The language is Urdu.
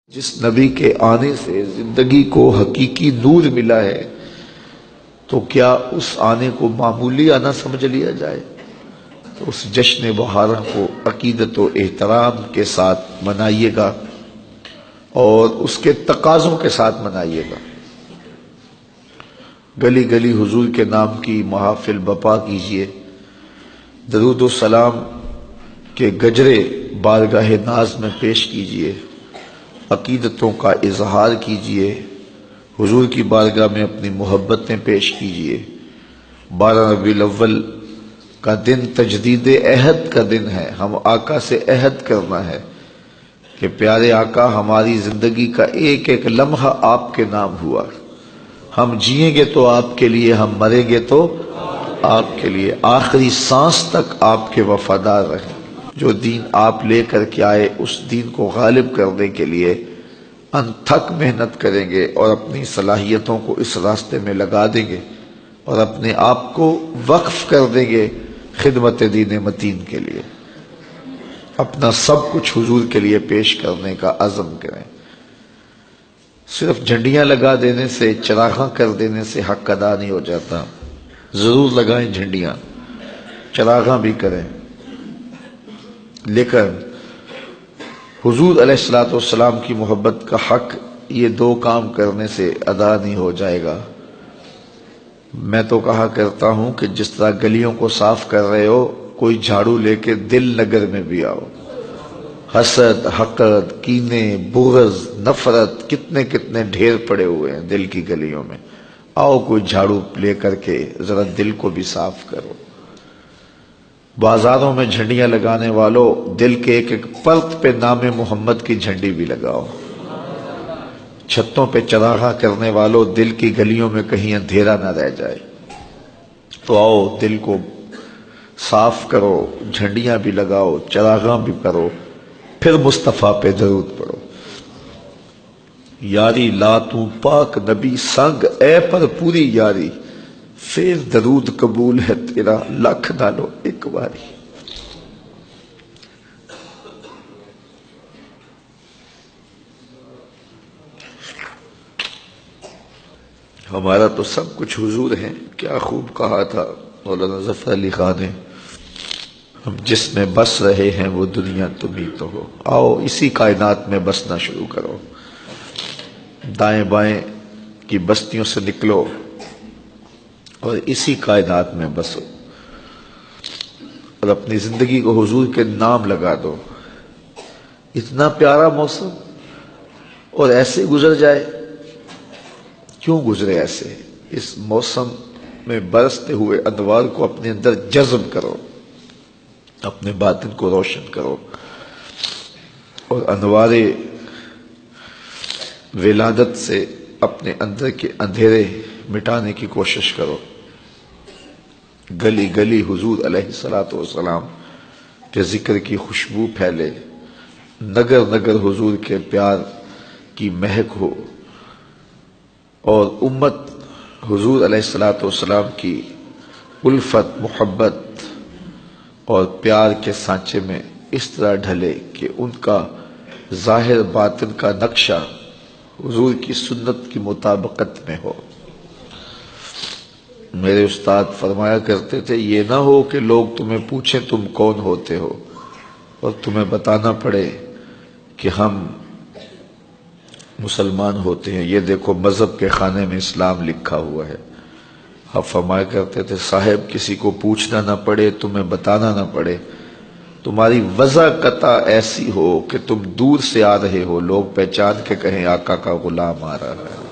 جس نبی کے آنے سے زندگی کو حقیقی نور ملا ہے تو کیا اس آنے کو معمولی آنا سمجھ لیا جائے؟ تو اس جشن بہارا کو عقیدت و احترام کے ساتھ منائیے گا اور اس کے تقاضوں کے ساتھ منائیے گا۔ گلی گلی حضور کے نام کی محافل بپا کیجیے، درود و سلام کے گجرے بارگاہ ناز میں پیش کیجیے، عقیدتوں کا اظہار کیجیے، حضور کی بارگاہ میں اپنی محبتیں پیش کیجیے۔ 12 ربیع الاول کا دن تجدید عہد کا دن ہے۔ ہم آقا سے عہد کرنا ہے کہ پیارے آقا، ہماری زندگی کا ایک ایک لمحہ آپ کے نام ہوا، ہم جئیں گے تو آپ کے لیے، ہم مریں گے تو آپ کے لیے، آخری سانس تک آپ کے وفادار رہیں۔ جو دین آپ لے کر کے آئے اس دین کو غالب کرنے کے لیے انتھک محنت کریں گے اور اپنی صلاحیتوں کو اس راستے میں لگا دیں گے اور اپنے آپ کو وقف کر دیں گے خدمت دین متین کے لیے۔ اپنا سب کچھ حضور کے لیے پیش کرنے کا عزم کریں۔ صرف جھنڈیاں لگا دینے سے، چراغاں کر دینے سے حق ادا نہیں ہو جاتا۔ ضرور لگائیں جھنڈیاں، چراغاں بھی کریں، لیکن حضور علیہ السلام کی محبت کا حق یہ دو کام کرنے سے ادا نہیں ہو جائے گا۔ میں تو کہا کرتا ہوں کہ جس طرح گلیوں کو صاف کر رہے ہو، کوئی جھاڑو لے کے دل نگر میں بھی آؤ۔ حسد، حقد، کینے، بغض، نفرت کتنے کتنے ڈھیر پڑے ہوئے ہیں دل کی گلیوں میں۔ آؤ کوئی جھاڑو لے کر کے ذرا دل کو بھی صاف کرو۔ بازاروں میں جھنڈیاں لگانے والوں، دل کے ایک ایک پرت پہ نام محمد کی جھنڈی بھی لگاؤ۔ چھتوں پہ چراغاں کرنے والوں، دل کی گلیوں میں کہیں اندھیرا نہ رہ جائے۔ تو آؤ دل کو صاف کرو، جھنڈیاں بھی لگاؤ، چراغاں بھی کرو، پھر مصطفیٰ پہ درود پڑھو۔ یاری لا تو پاک نبی سنگ، اے پر پوری یاری، پھر درود قبول ہے تیرا لاکھ نالو ایک باری۔ ہمارا تو سب کچھ حضور ہے۔ کیا خوب کہا تھا مولانا ظفر علی خان نے، ہم جس میں بس رہے ہیں وہ دنیا تم ہی تو ہو۔ آؤ اسی کائنات میں بسنا شروع کرو، دائیں بائیں کی بستیوں سے نکلو اور اسی کائنات میں بسو اور اپنی زندگی کو حضور کے نام لگا دو۔ اتنا پیارا موسم اور ایسے گزر جائے، کیوں گزرے ایسے؟ اس موسم میں برستے ہوئے انوار کو اپنے اندر جذب کرو، اپنے باطن کو روشن کرو اور انوار ولادت سے اپنے اندر کے اندھیرے مٹانے کی کوشش کرو۔ گلی گلی حضور علیہ السلام کے ذکر کی خوشبو پھیلے، نگر نگر حضور کے پیار کی مہک ہو اور امت حضور علیہ السلام کی الفت، محبت اور پیار کے سانچے میں اس طرح ڈھلے کہ ان کا ظاہر باطن کا نقشہ حضور کی سنت کی مطابقت میں ہو۔ میرے استاد فرمایا کرتے تھے، یہ نہ ہو کہ لوگ تمہیں پوچھیں تم کون ہوتے ہو اور تمہیں بتانا پڑے کہ ہم مسلمان ہوتے ہیں، یہ دیکھو مذہب کے خانے میں اسلام لکھا ہوا ہے۔ آپ فرمایا کرتے تھے، صاحب کسی کو پوچھنا نہ پڑے، تمہیں بتانا نہ پڑے، تمہاری وضع قطع ایسی ہو کہ تم دور سے آ رہے ہو، لوگ پہچان کے کہیں آقا کا غلام آ رہا ہے۔